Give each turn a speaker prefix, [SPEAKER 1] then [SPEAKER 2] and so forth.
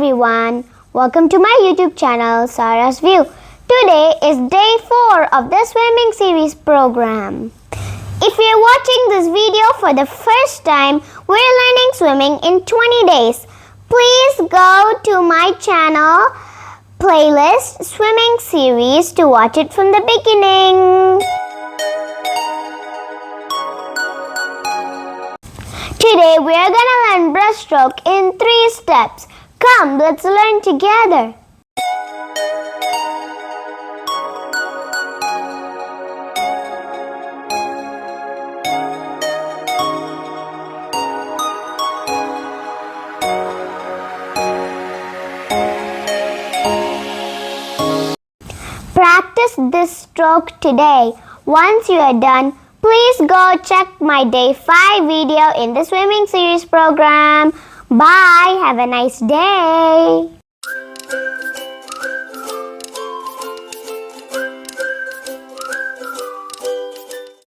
[SPEAKER 1] everyone, welcome to my YouTube channel Sarah's View. Today is day 4 of the swimming series program. If you're watching this video for the first time, we're learning swimming in 20 days. Please go to my channel playlist swimming series to watch it from the beginning. Today we are gonna learn breaststroke in 3 steps. Come, let's learn together. Practice this stroke today. Once you are done, please go check my day 5 video in the swimming series program. Bye. Have a nice day.